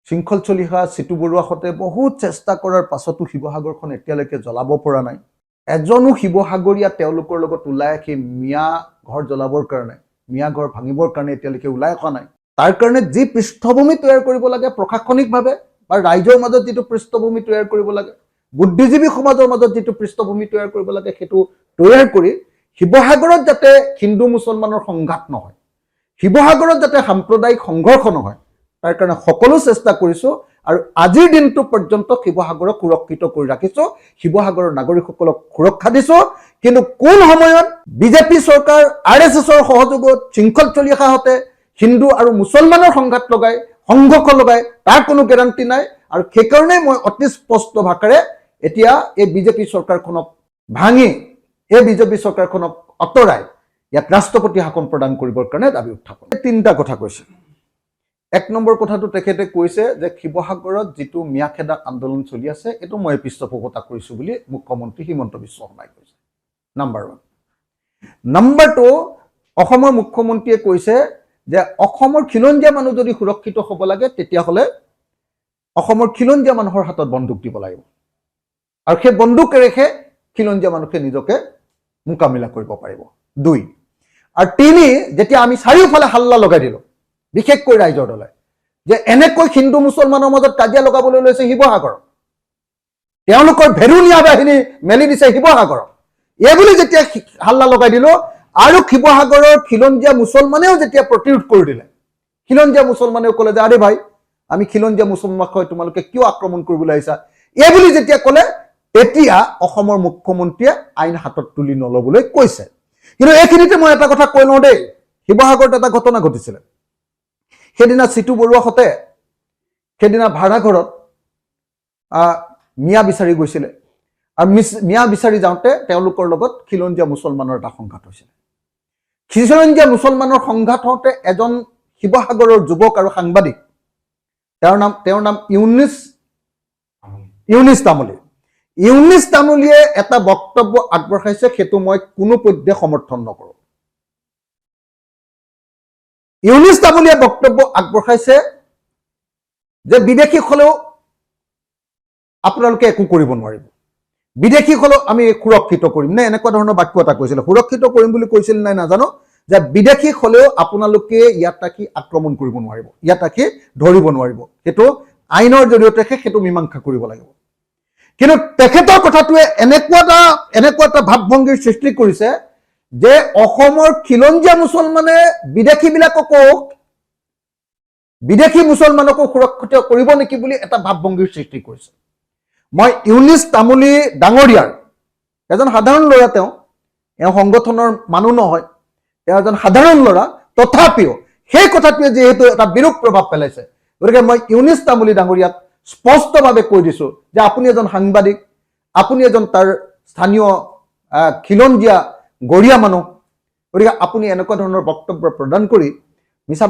শৃংখল চলিহা চিটু বৰুৱাহঁতে বহুত চেষ্টা কৰাৰ পাছতো শিৱসাগৰখন এতিয়ালৈকে জ্বলাব পৰা নাই এজনো শিৱসাগৰীয়া তেওঁলোকৰ লগত ওলাই আহি মিয়া ঘৰ জ্বলাবৰ কাৰণে মিয়া ঘৰ ভাঙিবৰ কাৰণে এতিয়ালৈকে ওলাই অহা নাই তাৰ কাৰণে যি পৃষ্ঠভূমি তৈয়াৰ কৰিব লাগে প্ৰশাসনিকভাৱে বা ৰাইজৰ মাজত যিটো পৃষ্ঠভূমি তৈয়াৰ কৰিব লাগে বুদ্ধিজীৱী সমাজৰ মাজত যিটো পৃষ্ঠভূমি তৈয়াৰ কৰিব লাগে সেইটো তৈয়াৰ কৰি শিৱসাগৰত যাতে হিন্দু মুছলমানৰ সংঘাত নহয় শিৱসাগৰত যাতে সাম্প্ৰদায়িক সংঘৰ্ষ নহয় তাৰ কাৰণে সকলো চেষ্টা কৰিছো আৰু আজিৰ দিনটো পৰ্যন্ত শিৱসাগৰক সুৰক্ষিত কৰি ৰাখিছো শিৱসাগৰৰ নাগৰিকসকলক সুৰক্ষা দিছো কিন্তু কোন সময়ত বিজেপি চৰকাৰ আৰএছএছৰ সহযোগত শৃংখল চলিহাহঁতে হিন্দু আৰু মুছলমানৰ সংঘাত লগাই সংঘৰ্ষ লগাই তাৰ কোনো গ্যাৰান্টি নাই আৰু সেইকাৰণে মই অতি স্পষ্ট ভাষাৰে এতিয়া এই বিজেপি চৰকাৰখনক ভাঙি এই বিজেপি চৰকাৰখনক অতৰাই ইয়াক ৰাষ্ট্ৰপতি শাসন প্ৰদান কৰিবৰ কাৰণে দাবী উত্থাপন তিনিটা কথা কৈছে এক নম্বৰ কথাটো তেখেতে কৈছে যে শিৱসাগৰত যিটো মিয়াখেদা আন্দোলন চলি আছে এটো মই পৃষ্ঠপোষকতা কৰিছো বুলি মুখ্যমন্ত্ৰী হিমন্ত বিশ্ব শৰ্মাই কৈছে নাম্বাৰ 1 নাম্বাৰ 2 অসমৰ মুখ্যমন্ত্ৰীয়ে কৈছে যে অসমৰ খিলঞ্জীয়া মানুহ যদি সুৰক্ষিত হ'ব লাগে তেতিয়া হলে অসমৰ খিলঞ্জীয়া মানুহৰ হাতত বন্দুক দিব লাগিব আৰু সেই বন্দুকেৰেহে খিলঞ্জীয়া মানুহে নিজকে মোকাবিলা কৰিব পাৰিব 2 আৰু 3 যেতিয়া আমি চাৰিওফালে হাল্লা লগাই দিলো বিশেষকৈ ৰাইজৰ দলে যে এনেকৈ হিন্দু মুছলমানৰ মাজত কাজিয়া লগাবলৈ লৈছে শিৱসাগৰ তেওঁলোকৰ ভেৰুনীয়া বাহিনী মেলি দিছে শিৱসাগৰ এইবুলি যেতিয়া হাল্লা লগাই দিলো আৰু শিৱসাগৰৰ খিলঞ্জীয়া মুছলমানেও যেতিয়া প্ৰতিৰোধ কৰি দিলে খিলঞ্জীয়া মুছলমানেও ক'লে যে আৰে ভাই আমি খিলঞ্জীয়া মুছলমানক তোমালোকে কিয় আক্ৰমণ কৰিবলৈ আহিছা এইবুলি যেতিয়া ক'লে তেতিয়া অসমৰ মুখ্যমন্ত্ৰীয়ে আইন হাতত তুলি নলবলৈ কৈছে কিন্তু এইখিনিতে মই এটা কথা কৈ লওঁ দেই শিৱসাগৰত এটা ঘটনা ঘটিছিলে সেইদিনা চিটু বৰুৱাহঁতে সেইদিনা ভাড়াঘৰত মিয়া বিচাৰি গৈছিলে আৰু মিয়া বিচাৰি যাওঁতে তেওঁলোকৰ লগত খিলঞ্জীয়া মুছলমানৰ এটা সংঘাত হৈছিলে খিলঞ্জীয়া মুছলমানৰ সংঘাত হওঁতে এজন শিৱসাগৰৰ যুৱক আৰু সাংবাদিক তেওঁৰ নাম ইউনিছ তামুলীয়ে এটা বক্তব্য আগবঢ়াইছে সেইটো মই কোনো পধ্যে সমৰ্থন নকৰো ইউনিছ তামুলীয়ে বক্তব্য আগবঢ়াইছে যে বিদেশী হলেও আপোনালোকে একো কৰিব নোৱাৰিব বিদেশী হলেও আমি সুৰক্ষিত কৰিম নে এনেকুৱা ধৰণৰ বাক্য এটা কৈছিল সুৰক্ষিত কৰিম বুলি কৈছিল নাই নাজানো যে বিদেশী হলেও আপোনালোকে ইয়াত থাকি আক্ৰমণ কৰিব নোৱাৰিব ইয়াত থাকি ধৰিব নোৱাৰিব সেইটো আইনৰ জৰিয়তে সেইটো মীমাংসা কৰিব লাগিব কিন্তু তেখেতৰ কথাটোৱে এনেকুৱা এটা ভাৱভংগীৰ সৃষ্টি কৰিছে যে অসমৰ খিলঞ্জীয়া মুছলমানে বিদেশী মুছলমানকো সুৰক্ষিত কৰিব নেকি বুলি এটা ভাৱভংগীৰ সৃষ্টি কৰিছে মই ইউনিছ তামুলী ডাঙৰীয়াৰ এজন সাধাৰণ ল'ৰা তেওঁ সংগঠনৰ মানুহ নহয় তেওঁ এজন সাধাৰণ ল'ৰা তথাপিও সেই কথাটোৱে যেহেতু এটা বিৰূপ প্ৰভাৱ পেলাইছে গতিকে মই ইউনিছ তামুলী ডাঙৰীয়াক স্পষ্টভাৱে কৈ দিছো যে আপুনি এজন সাংবাদিক আপুনি এজন তাৰ স্থানীয় খিলঞ্জীয়া গৰিয়া মানুহ গতিকে আপুনি এনেকুৱা ধৰণৰ বক্তব্য প্ৰদান কৰি মিছা